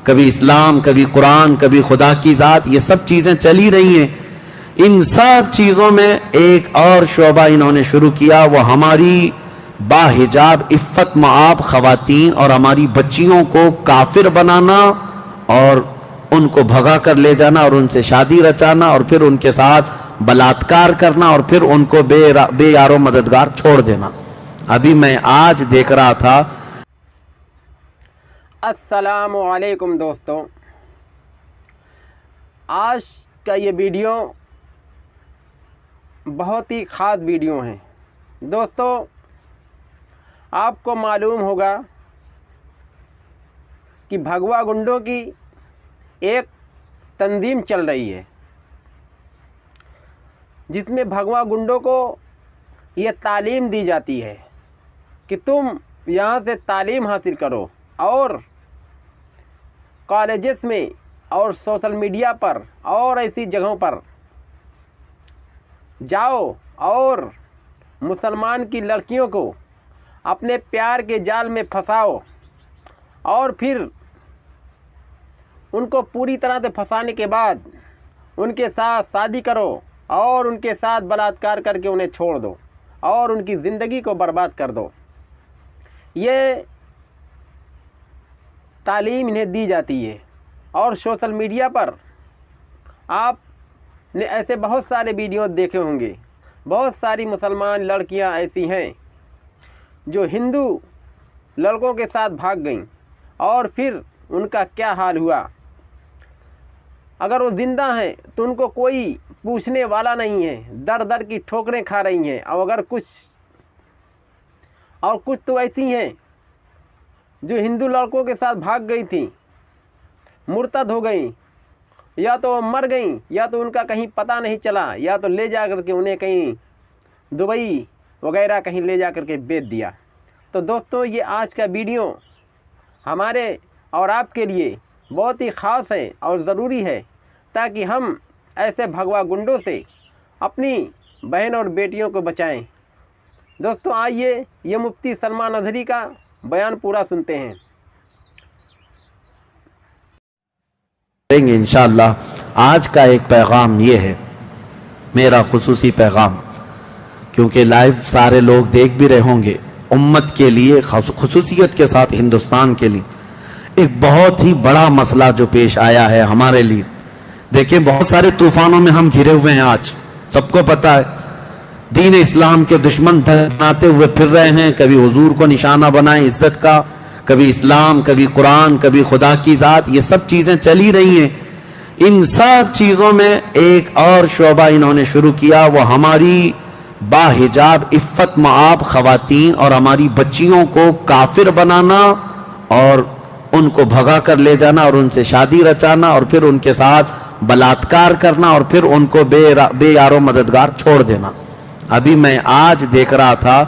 کبھی اسلام، کبھی قرآن، کبھی خدا کی ذات، یہ سب چیزیں چلی رہی ہیں۔ ان سب چیزوں میں ایک اور شعبہ انہوں نے شروع کیا، وہ ہماری باحجاب عفت معاب خواتین اور ہماری بچیوں کو کافر بنانا اور ان کو بھگا کر لے جانا اور ان سے شادی رچانا اور پھر ان کے ساتھ بلاತ್ಕಾರ کرنا اور پھر ان کو بے یار و مددگار چھوڑ دینا۔ ابھی میں آج دیکھ رہا تھا۔ السلام علیکم دوستوں، آج کا یہ ویڈیو بہت ہی خاص ویڈیو ہے۔ دوستوں، آپ کو معلوم ہوگا کہ بھگوا گنڈوں کی ایک تنظیم چل رہی ہے جس میں بھگوا گنڈوں کو یہ تعلیم دی جاتی ہے کہ تم یہاں سے تعلیم حاصل کرو اور کالجز میں اور سوشل میڈیا پر اور ایسی جگہوں پر جاؤ اور مسلمان کی لڑکیوں کو اپنے پیار کے جال میں پھنساؤ اور پھر ان کو پوری طرح سے پھنسانے کے بعد ان کے ساتھ شادی کرو اور ان کے ساتھ بلاತ್ಕಾರ کر کے انہیں چھوڑ دو اور ان کی زندگی کو برباد کر دو۔ یہ تعلیم انہیں دی جاتی ہے اور سوشل میڈیا پر آپ نے ایسے بہت سارے ویڈیو دیکھے ہوں گے۔ بہت ساری مسلمان لڑکیاں ایسی ہیں جو ہندو لڑکوں کے ساتھ بھاگ گئیں اور پھر ان کا کیا حال ہوا۔ اگر وہ زندہ ہیں تو ان کو کوئی پوچھنے والا نہیں ہے، در در کی ٹھوکریں کھا رہی ہیں، اور اگر کچھ تو ایسی ہیں جو ہندو لڑکوں کے ساتھ بھاگ گئی تھیں، مرتد ہو گئیں، یا تو وہ مر گئیں یا تو ان کا کہیں پتہ نہیں چلا، یا تو لے جا کر کے انہیں کہیں دبئی وغیرہ کہیں لے جا کر کے بیچ دیا۔ تو دوستوں، یہ آج کا ویڈیو ہمارے اور آپ کے لیے بہت ہی خاص ہے اور ضروری ہے تاکہ ہم ایسے بھگوا گنڈوں سے اپنی بہن اور بیٹیوں کو بچائیں۔ دوستوں، آئیے یہ مفتی سلمان اظہری کا بیان پورا سنتے ہیں۔ کریں گے انشاءاللہ۔ آج کا ایک پیغام یہ ہے، میرا خصوصی پیغام، کیونکہ لائیو سارے لوگ دیکھ بھی رہے ہوں گے، امت کے لیے خصوصیت کے ساتھ ہندوستان کے لیے ایک بہت ہی بڑا مسئلہ جو پیش آیا ہے ہمارے لیے۔ دیکھیں، بہت سارے طوفانوں میں ہم گھرے ہوئے ہیں، آج سب کو پتا ہے دین اسلام کے دشمن بناتے ہوئے پھر رہے ہیں، کبھی حضور کو نشانہ بنائیں عزت کا، کبھی اسلام، کبھی قرآن، کبھی خدا کی ذات، یہ سب چیزیں چلی رہی ہیں۔ ان سب چیزوں میں ایک اور شعبہ انہوں نے شروع کیا، وہ ہماری باحجاب عفت معاب خواتین اور ہماری بچیوں کو کافر بنانا اور ان کو بھگا کر لے جانا اور ان سے شادی رچانا اور پھر ان کے ساتھ بلاತ್ಕಾರ کرنا اور پھر ان کو بے یار و مددگار چھوڑ دینا۔ ابھی میں آج دیکھ رہا تھا،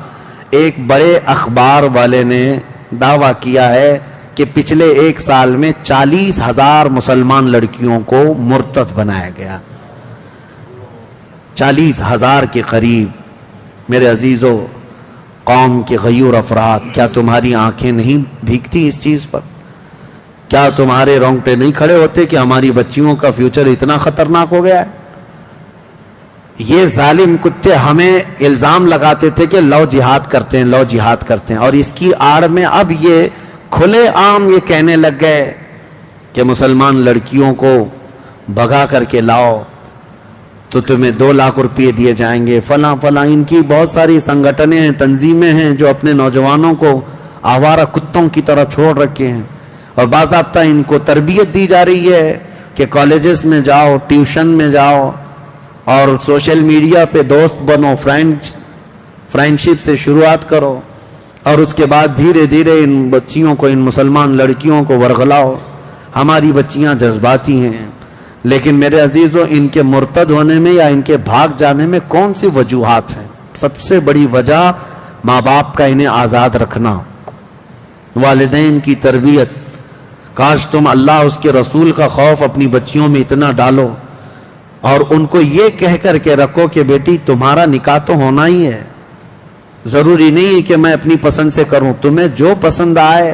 ایک بڑے اخبار والے نے دعویٰ کیا ہے کہ پچھلے ایک سال میں 40,000 مسلمان لڑکیوں کو مرتد بنایا گیا۔ 40,000 کے قریب۔ میرے عزیزو، قوم کے غیور افراد، کیا تمہاری آنکھیں نہیں بھیگتی اس چیز پر؟ کیا تمہارے رونگٹے نہیں کھڑے ہوتے کہ ہماری بچیوں کا فیوچر اتنا خطرناک ہو گیا ہے؟ یہ ظالم کتے ہمیں الزام لگاتے تھے کہ لو جہاد کرتے ہیں، لو جہاد کرتے ہیں، اور اس کی آڑ میں اب یہ کھلے عام یہ کہنے لگ گئے کہ مسلمان لڑکیوں کو بھگا کر کے لاؤ تو تمہیں 2 لاکھ روپے دیے جائیں گے، فلاں فلاں۔ ان کی بہت ساری سنگٹنیں ہیں، تنظیمیں ہیں جو اپنے نوجوانوں کو آوارہ کتوں کی طرح چھوڑ رکھے ہیں، اور باضابطہ ان کو تربیت دی جا رہی ہے کہ کالجز میں جاؤ، ٹیوشن میں جاؤ اور سوشل میڈیا پہ دوست بنو، فرینڈشپ سے شروعات کرو، اور اس کے بعد دھیرے دھیرے ان بچیوں کو، ان مسلمان لڑکیوں کو ورغلاؤ۔ ہماری بچیاں جذباتی ہیں، لیکن میرے عزیزوں، ان کے مرتد ہونے میں یا ان کے بھاگ جانے میں کون سی وجوہات ہیں؟ سب سے بڑی وجہ ماں باپ کا انہیں آزاد رکھنا، والدین کی تربیت۔ کاش تم اللہ اس کے رسول کا خوف اپنی بچیوں میں اتنا ڈالو اور ان کو یہ کہہ کر کے رکھو کہ بیٹی تمہارا نکاح تو ہونا ہی ہے، ضروری نہیں کہ میں اپنی پسند سے کروں، تمہیں جو پسند آئے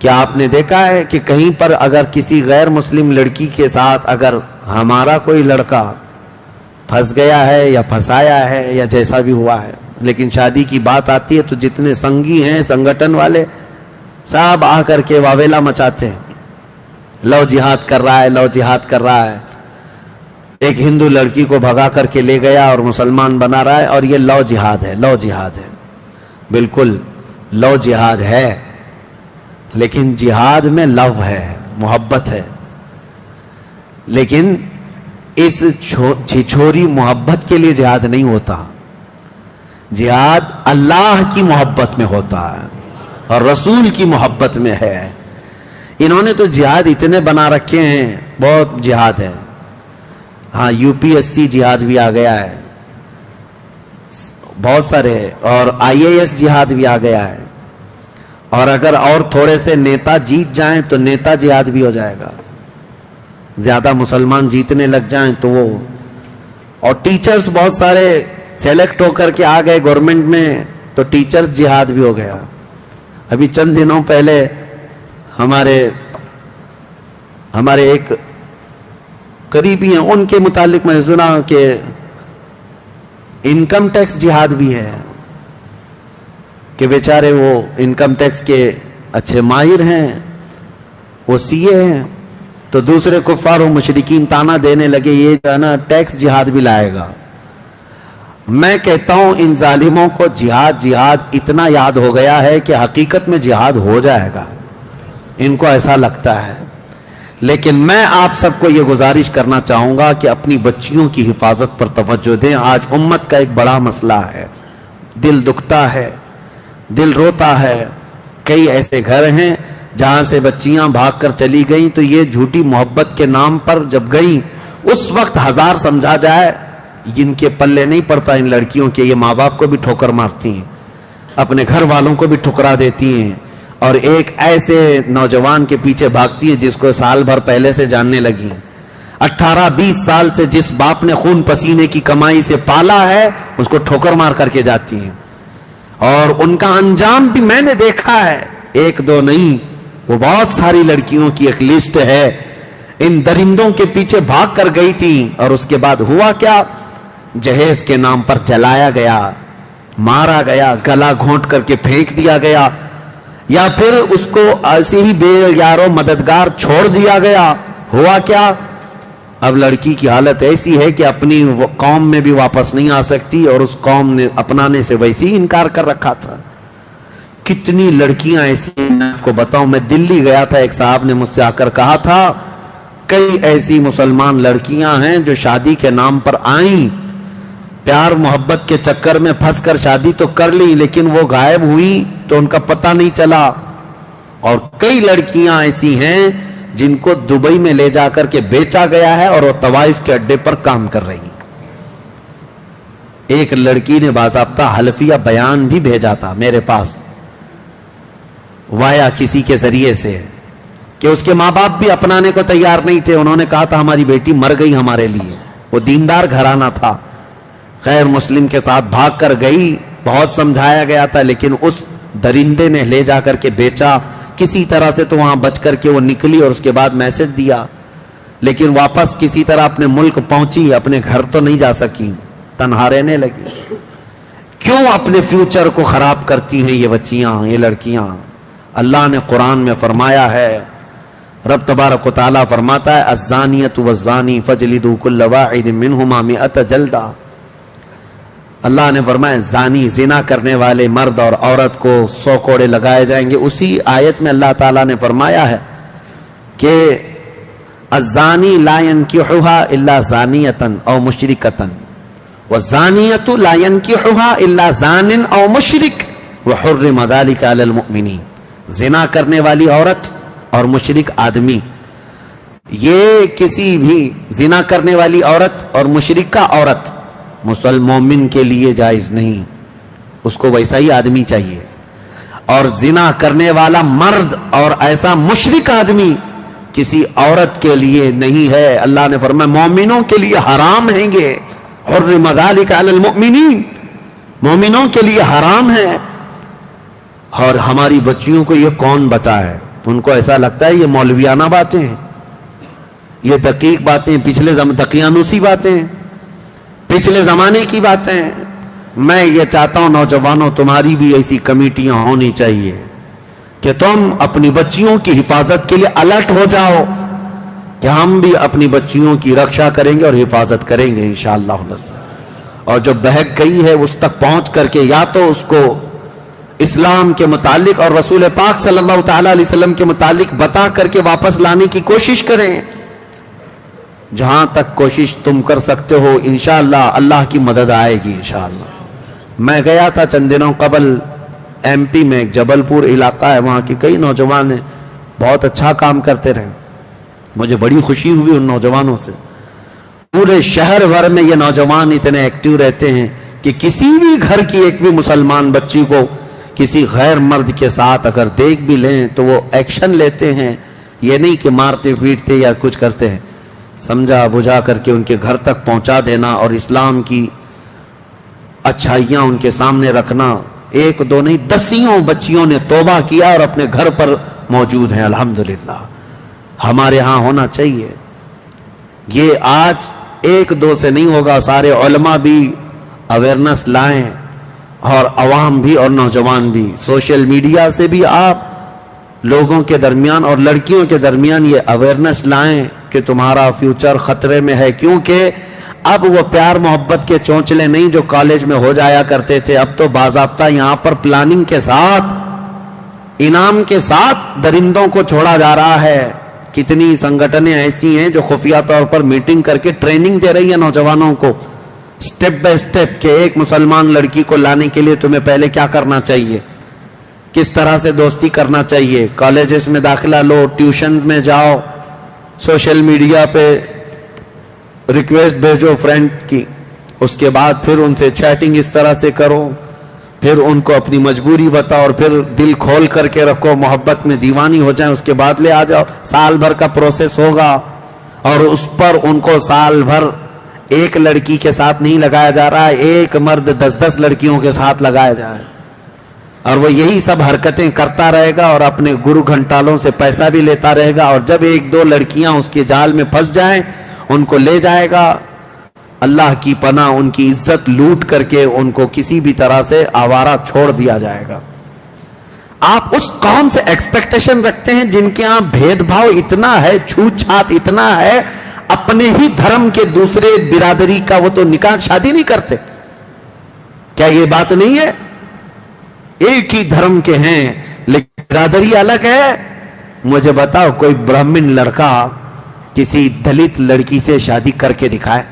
کیا آپ نے دیکھا ہے کہ کہیں پر اگر کسی غیر مسلم لڑکی کے ساتھ اگر ہمارا کوئی لڑکا پھنس گیا ہے یا پھنسایا ہے یا جیسا بھی ہوا ہے، لیکن شادی کی بات آتی ہے تو جتنے سنگی ہیں سنگٹن والے سب آ کر کے واویلا مچاتے ہیں، لو جہاد کر رہا ہے، لو جہاد کر رہا ہے. ایک ہندو لڑکی کو بھگا کر کے لے گیا اور مسلمان بنا رہا ہے، اور یہ لو جہاد ہے، لو جہاد ہے. بالکل لو جہاد ہے، لیکن جہاد میں لو ہے، محبت ہے. لیکن اس چھچوری محبت کے لیے جہاد نہیں ہوتا، جہاد اللہ کی محبت میں ہوتا ہے اور رسول کی محبت میں ہے. انہوں نے تو جہاد اتنے بنا رکھے ہیں، بہت جہاد ہے. ہاں UPSC جہاد بھی آ گیا ہے، بہت سارے، اور IAS جہاد بھی آ گیا ہے. اور اگر اور تھوڑے سے نیتا جیت جائیں تو نیتا جہاد بھی ہو جائے گا. زیادہ مسلمان جیتنے لگ جائیں تو وہ، اور ٹیچرز بہت سارے سیلیکٹ ہو کر کے آ گئے گورنمنٹ میں تو ٹیچرز جہاد بھی ہو گیا. ابھی چند دنوں پہلے ہمارے ایک قریبی ہیں، ان کے متعلق میں نے سنا کہ انکم ٹیکس جہاد بھی ہے، کہ بیچارے وہ انکم ٹیکس کے اچھے ماہر ہیں، وہ CA ہیں، تو دوسرے کفار و مشرکین تانا دینے لگے یہ جو ہے نا ٹیکس جہاد بھی لائے گا. میں کہتا ہوں ان ظالموں کو جہاد اتنا یاد ہو گیا ہے کہ حقیقت میں جہاد ہو جائے گا، ان کو ایسا لگتا ہے. لیکن میں آپ سب کو یہ گزارش کرنا چاہوں گا کہ اپنی بچیوں کی حفاظت پر توجہ دیں. آج امت کا ایک بڑا مسئلہ ہے، دل دکھتا ہے، دل روتا ہے. کئی ایسے گھر ہیں جہاں سے بچیاں بھاگ کر چلی گئیں تو یہ جھوٹی محبت کے نام پر جب گئیں اس وقت ہزار سمجھا جائے، جن کے پلے نہیں پڑتا ان لڑکیوں کے، یہ ماں باپ کو بھی ٹھوکر مارتی ہیں، اپنے گھر والوں کو بھی ٹھکرا دیتی ہیں، اور ایک ایسے نوجوان کے پیچھے بھاگتی ہیں جس کو سال بھر پہلے سے جاننے لگی ہیں. 18-20 سال سے جس باپ نے خون پسینے کی کمائی سے پالا ہے اس کو ٹھوکر مار کر کے جاتی ہیں. اور ان کا انجام بھی میں نے دیکھا ہے، ایک دو نہیں، وہ بہت ساری لڑکیوں کی ایک لسٹ ہے. ان درندوں کے پیچھے بھاگ کر گئی تھی اور اس کے بعد ہوا کیا؟ جہیز کے نام پر جلایا گیا، مارا گیا، گلا گھونٹ کر کے پھینک دیا گیا، یا پھر اس کو ایسے ہی بے یارو مددگار چھوڑ دیا گیا. ہوا کیا؟ اب لڑکی کی حالت ایسی ہے کہ اپنی قوم میں بھی واپس نہیں آ سکتی، اور اس قوم نے اپنانے سے ویسے ہی انکار کر رکھا تھا. کتنی لڑکیاں ایسی ہیں میں آپ کو بتاؤں. میں دلی گیا تھا، ایک صاحب نے مجھ سے آ کر کہا تھا کئی ایسی مسلمان لڑکیاں ہیں جو شادی کے نام پر آئیں، پیار محبت کے چکر میں پھنس کر شادی تو کر لی لیکن وہ غائب ہوئی تو ان کا پتہ نہیں چلا. اور کئی لڑکیاں ایسی ہیں جن کو دبئی میں لے جا کر کے بیچا گیا ہے اور وہ طوائف کے اڈے پر کام کر رہی ہیں. ایک لڑکی نے باضابطہ حلفیہ بیان بھی بھیجا تھا میرے پاس وایا کسی کے ذریعے سے کہ اس کے ماں باپ بھی اپنانے کو تیار نہیں تھے. انہوں نے کہا تھا ہماری بیٹی مر گئی ہمارے لیے. وہ دیندار گھرانہ تھا، غیر مسلم کے ساتھ بھاگ کر گئی، بہت سمجھایا گیا تھا لیکن اس درندے نے لے جا کر کے بیچا. کسی طرح سے تو وہاں بچ کر کے وہ نکلی اور اس کے بعد میسج دیا، لیکن واپس کسی طرح اپنے ملک پہنچی، اپنے گھر تو نہیں جا سکی، تنہا رہنے لگی. کیوں اپنے فیوچر کو خراب کرتی ہیں یہ بچیاں، یہ لڑکیاں؟ اللہ نے قرآن میں فرمایا ہے، رب تبارک و تعالیٰ فرماتا ہے الزانیۃ والزانی فجلدوا کل واحد منہما 100 جلدہ. اللہ نے فرمایا زانی، زنا کرنے والے مرد اور عورت کو 100 کوڑے لگائے جائیں گے. اسی آیت میں اللہ تعالیٰ نے فرمایا ہے کہ الزانی لا ينکحها الا زانیۃ او مشرکۃ والزانیۃ لا ينکحها الا زان او مشرک وحرم ذلک علی المؤمنین. زنا کرنے والی عورت اور مشرک آدمی، یہ کسی بھی زنا کرنے والی عورت اور مشرکہ عورت مومن کے لیے جائز نہیں، اس کو ویسا ہی آدمی چاہیے. اور زنا کرنے والا مرد اور ایسا مشرک آدمی کسی عورت کے لیے نہیں ہے. اللہ نے فرمایا مومنوں کے لیے حرام ہیں گے، حرم ذلک علی المؤمنین، مومنوں کے لیے حرام ہے. اور ہماری بچیوں کو یہ کون بتائے؟ ان کو ایسا لگتا ہے یہ مولویانہ باتیں ہیں، یہ دقیق باتیں، دقیانوسی باتیں ہیں، پچھلے زمانے کی باتیں ہیں۔ میں یہ چاہتا ہوں نوجوانوں، تمہاری بھی ایسی کمیٹیاں ہونی چاہیے کہ تم اپنی بچیوں کی حفاظت کے لیے الرٹ ہو جاؤ کہ ہم بھی اپنی بچیوں کی رکشا کریں گے اور حفاظت کریں گے انشاءاللہ۔ اور جو بہک گئی ہے اس تک پہنچ کر کے یا تو اس کو اسلام کے متعلق اور رسول پاک صلی اللہ تعالی علیہ وسلم کے متعلق بتا کر کے واپس لانے کی کوشش کریں۔ جہاں تک کوشش تم کر سکتے ہو انشاءاللہ اللہ کی مدد آئے گی انشاءاللہ۔ میں گیا تھا چند دنوں قبل ایم پی میں، ایک جبل پور علاقہ ہے، وہاں کی کئی نوجوان ہیں، بہت اچھا کام کرتے رہے، مجھے بڑی خوشی ہوئی ان نوجوانوں سے۔ پورے شہر بھر میں یہ نوجوان اتنے ایکٹیو رہتے ہیں کہ کسی بھی گھر کی ایک بھی مسلمان بچی کو کسی غیر مرد کے ساتھ اگر دیکھ بھی لیں تو وہ ایکشن لیتے ہیں، یہ نہیں کہ مارتے پیٹتے یا کچھ کرتے ہیں، سمجھا بجھا کر کے ان کے گھر تک پہنچا دینا اور اسلام کی اچھائیاں ان کے سامنے رکھنا۔ ایک دو نہیں، دسیوں بچیوں نے توبہ کیا اور اپنے گھر پر موجود ہیں الحمدللہ۔ ہمارے ہاں ہونا چاہیے یہ، آج ایک دو سے نہیں ہوگا، سارے علماء بھی اویئرنس لائیں اور عوام بھی اور نوجوان بھی، سوشل میڈیا سے بھی آپ لوگوں کے درمیان اور لڑکیوں کے درمیان یہ اویئرنس لائیں کہ تمہارا فیوچر خطرے میں ہے، کیونکہ اب وہ پیار محبت کے چونچلے نہیں جو کالج میں ہو جایا کرتے تھے، اب تو باضابطہ یہاں پر پلاننگ کے ساتھ، انعام کے ساتھ درندوں کو چھوڑا جا رہا ہے۔ کتنی سنگٹنیں ایسی ہیں جو خفیہ طور پر میٹنگ کر کے ٹریننگ دے رہی ہیں نوجوانوں کو سٹیپ بائی سٹیپ کہ ایک مسلمان لڑکی کو لانے کے لیے تمہیں پہلے کیا کرنا چاہیے، کس طرح سے دوستی کرنا چاہیے، کالجز میں داخلہ لو، ٹیوشن میں جاؤ، سوشل میڈیا پہ ریکویسٹ بھیجو فرینڈ کی، اس کے بعد پھر ان سے چیٹنگ اس طرح سے کرو، پھر ان کو اپنی مجبوری بتاؤ اور پھر دل کھول کر کے رکھو، محبت میں دیوانی ہو جائیں، اس کے بعد لے آ جاؤ۔ سال بھر کا پروسیس ہوگا اور اس پر ان کو سال بھر ایک لڑکی کے ساتھ نہیں لگایا جا رہا ہے، ایک مرد 10 لڑکیوں کے ساتھ لگایا جائے اور وہ یہی سب حرکتیں کرتا رہے گا اور اپنے گرو گھنٹالوں سے پیسہ بھی لیتا رہے گا، اور جب ایک دو لڑکیاں اس کے جال میں پھنس جائیں ان کو لے جائے گا، اللہ کی پناہ ان کی عزت لوٹ کر کے ان کو کسی بھی طرح سے آوارہ چھوڑ دیا جائے گا۔ آپ اس قوم سے ایکسپیکٹیشن رکھتے ہیں جن کے ہاں بھید بھاؤ اتنا ہے، چھوت چھات اتنا ہے، اپنے ہی دھرم کے دوسرے برادری کا وہ تو نکاح شادی نہیں کرتے، کیا یہ بات نہیں ہے؟ ایک ہی دھرم کے ہیں لیکن برادری الگ ہے۔ مجھے بتاؤ کوئی برہمن لڑکا کسی دلت لڑکی سے شادی کر کے دکھائے،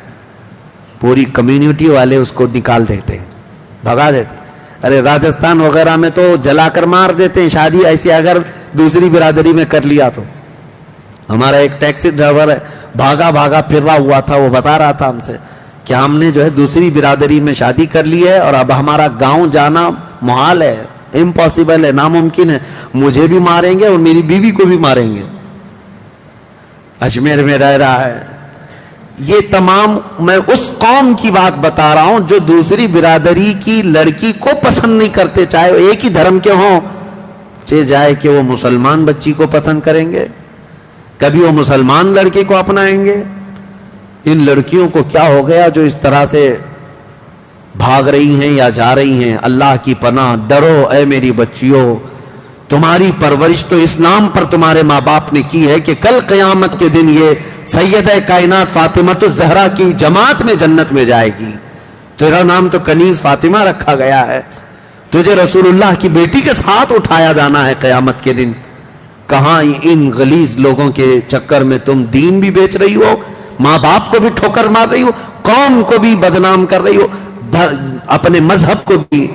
پوری کمیونٹی والے اس کو نکال دیتے ہیں، بھگا دیتے ہیں۔ ارے راجستھان وغیرہ میں تو جلا کر مار دیتے ہیں شادی ایسی اگر دوسری برادری میں کر لیا تو۔ ہمارا ایک ٹیکسی ڈرائیور ہے، بھاگا پھر رہا ہوا تھا، وہ بتا رہا تھا ہم سے کہ ہم نے جو ہے دوسری برادری میں شادی کر لی ہے اور اب ہمارا گاؤں جانا محال ہے، امپاسبل ہے، ناممکن ہے، مجھے بھی ماریں گے اور میری بیوی کو بھی ماریں گے۔ اجمیر میں رہ رہا ہے۔ یہ تمام میں اس قوم کی بات بتا رہا ہوں جو دوسری برادری کی لڑکی کو پسند نہیں کرتے، چاہے وہ ایک ہی دھرم کے ہوں، چاہے جائے کہ وہ مسلمان بچی کو پسند کریں گے، کبھی وہ مسلمان لڑکے کو اپنائیں گے۔ ان لڑکیوں کو کیا ہو گیا جو اس طرح سے بھاگ رہی ہیں یا جا رہی ہیں؟ اللہ کی پناہ، ڈرو اے میری بچیوں، تمہاری پرورش تو اسلام پر تمہارے ماں باپ نے کی ہے کہ کل قیامت کے دن یہ سیدہ کائنات فاطمہ الزہرا کی جماعت میں جنت میں جائے گی۔ تیرا نام تو کنیز فاطمہ رکھا گیا ہے، تجھے رسول اللہ کی بیٹی کے ساتھ اٹھایا جانا ہے قیامت کے دن۔ کہاں ان غلیظ لوگوں کے چکر میں تم دین بھی بیچ رہی ہو، ماں باپ کو بھی ٹھوکر مار رہی ہو، قوم کو بھی بدنام کر رہی ہو، اپنے مذہب کو بھی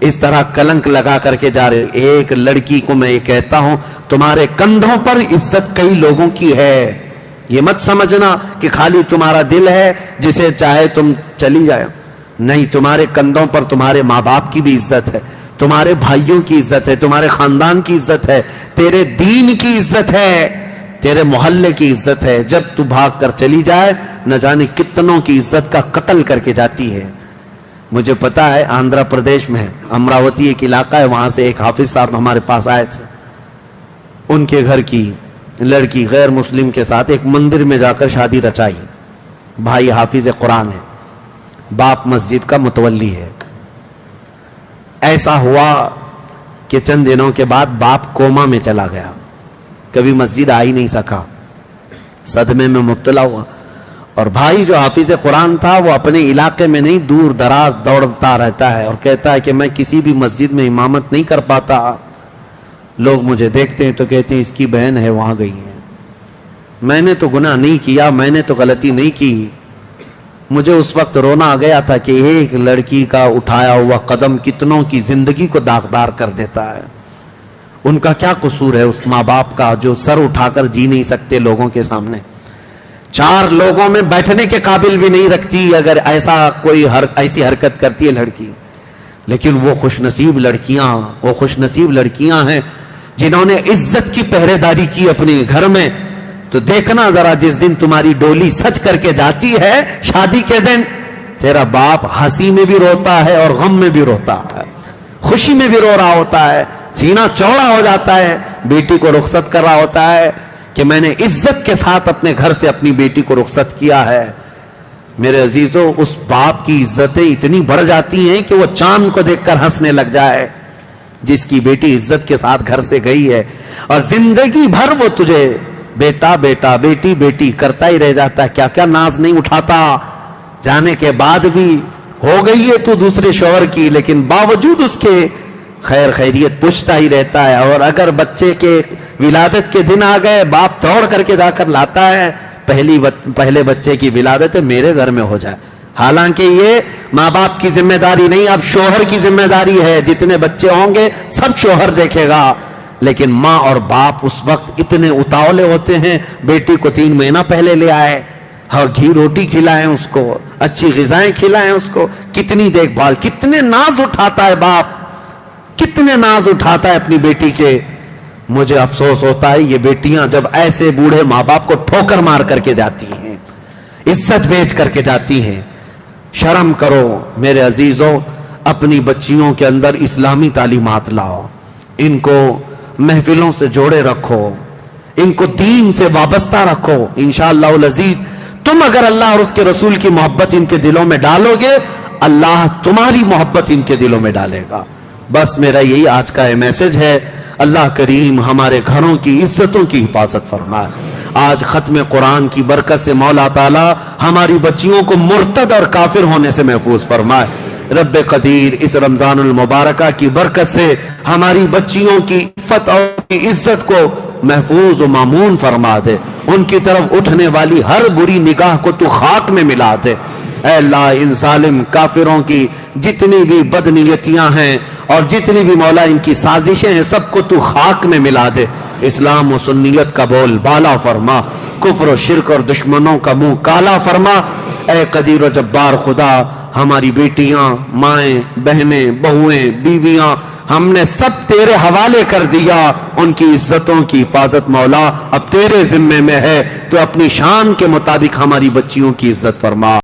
اس طرح کلنک لگا کر کے جا رہے۔ ایک لڑکی کو میں یہ کہتا ہوں تمہارے کندھوں پر عزت کئی لوگوں کی ہے، یہ مت سمجھنا کہ خالی تمہارا دل ہے جسے چاہے تم چلی جائے، نہیں، تمہارے کندھوں پر تمہارے ماں باپ کی بھی عزت ہے، تمہارے بھائیوں کی عزت ہے، تمہارے خاندان کی عزت ہے، تیرے دین کی عزت ہے، تیرے محلے کی عزت ہے۔ جب تو بھاگ کر چلی جائے نہ جانے کتنوں کی عزت کا قتل کر کے جاتی ہے۔ مجھے پتا ہے آندھرا پردیش میں امراوتی ایک علاقہ ہے، وہاں سے ایک حافظ صاحب ہمارے پاس آئے تھے، ان کے گھر کی لڑکی غیر مسلم کے ساتھ ایک مندر میں جا کر شادی رچائی. بھائی حافظ قرآن ہے, باپ مسجد کا متولی ہے. ایسا ہوا کہ چند دنوں کے بعد باپ کوما میں چلا گیا, کبھی مسجد آ ہی نہیں سکا, صدمے میں مبتلا ہوا. اور بھائی جو حافظ قرآن تھا وہ اپنے علاقے میں نہیں دور دراز دوڑتا رہتا ہے اور کہتا ہے کہ میں کسی بھی مسجد میں امامت نہیں کر پاتا, لوگ مجھے دیکھتے ہیں تو کہتے ہیں اس کی بہن ہے وہاں گئی ہے. میں نے تو گناہ نہیں کیا, میں نے تو غلطی نہیں کی. مجھے اس وقت رونا آ گیا تھا کہ ایک لڑکی کا اٹھایا ہوا قدم کتنوں کی زندگی کو داغدار کر دیتا ہے. ان کا کیا قصور ہے اس ماں باپ کا جو سر اٹھا کر جی نہیں سکتے لوگوں کے سامنے, 4 لوگوں میں بیٹھنے کے قابل بھی نہیں رکھتی اگر ایسی حرکت کرتی ہے لڑکی. لیکن وہ خوش نصیب لڑکیاں ہیں جنہوں نے عزت کی پہرے داری کی اپنے گھر میں. تو دیکھنا ذرا جس دن تمہاری ڈولی سج کر کے جاتی ہے شادی کے دن, تیرا باپ ہنسی میں بھی روتا ہے اور غم میں بھی روتا ہے, خوشی میں بھی رو رہا ہوتا ہے, سینہ چوڑا ہو جاتا ہے, بیٹی کو رخصت کر رہا ہوتا ہے کہ میں نے عزت کے ساتھ اپنے گھر سے اپنی بیٹی کو رخصت کیا ہے. میرے عزیزو, اس باپ کی عزتیں اتنی بڑھ جاتی ہیں کہ وہ چاند کو دیکھ کر ہنسنے لگ جائے جس کی بیٹی عزت کے ساتھ گھر سے گئی ہے, اور زندگی بھر وہ تجھے بیٹا بیٹا بیٹی بیٹی کرتا ہی رہ جاتا ہے. کیا کیا ناز نہیں اٹھاتا, جانے کے بعد بھی ہو گئی ہے تو دوسرے شوہر کی, لیکن باوجود اس کے خیر خیریت پوچھتا ہی رہتا ہے. اور اگر بچے کے ولادت کے دن آ گئے, باپ دوڑ کر کے جا کر لاتا ہے, پہلے بچے کی ولادت میرے گھر میں ہو جائے. حالانکہ یہ ماں باپ کی ذمہ داری نہیں, اب شوہر کی ذمہ داری ہے. جتنے بچے ہوں گے سب شوہر دیکھے گا, لیکن ماں اور باپ اس وقت اتنے اتاولے ہوتے ہیں, بیٹی کو 3 مہینہ پہلے لے آئے اور گھی روٹی کھلائیں اس کو, اچھی غذائیں کھلائیں اس کو, کتنی دیکھ بھال, کتنے ناز اٹھاتا ہے باپ, کتنے ناز اٹھاتا ہے اپنی بیٹی کے. مجھے افسوس ہوتا ہے یہ بیٹیاں جب ایسے بوڑھے ماں باپ کو ٹھوکر مار کر کے جاتی ہیں, عزت بیچ کر کے جاتی ہیں. شرم کرو میرے عزیزوں, اپنی بچیوں کے اندر اسلامی تعلیمات لاؤ, ان کو محفلوں سے جوڑے رکھو, ان کو دین سے وابستہ رکھو. انشاءاللہ العزیز تم اگر اللہ اور اس کے رسول کی محبت ان کے دلوں میں ڈالو گے, اللہ تمہاری محبت ان کے دلوں میں ڈالے گا. بس میرا یہی آج کا میسج ہے. اللہ کریم ہمارے گھروں کی عزتوں کی حفاظت فرمائے. آج ختم قرآن کی برکت سے مولا تعالی ہماری بچیوں کو مرتد اور کافر ہونے سے محفوظ فرمائے. رب قدیر اس رمضان المبارکہ کی برکت سے ہماری بچیوں کی عفت اور عزت کو محفوظ و مامون فرما دے. ان کی طرف اٹھنے والی ہر بری نگاہ کو تو خاک میں ملا دے. اے اللہ ان ظالم کافروں کی جتنی بھی بدنیتیاں ہیں اور جتنی بھی مولا ان کی سازشیں ہیں سب کو تو خاک میں ملا دے. اسلام و سنیت کا بول بالا فرما, کفر و شرک اور دشمنوں کا منہ کالا فرما. اے قدیر و جبار خدا, ہماری بیٹیاں, مائیں, بہنیں, بہویں, بیویاں ہم نے سب تیرے حوالے کر دیا. ان کی عزتوں کی حفاظت مولا اب تیرے ذمے میں ہے. تو اپنی شان کے مطابق ہماری بچیوں کی عزت فرما.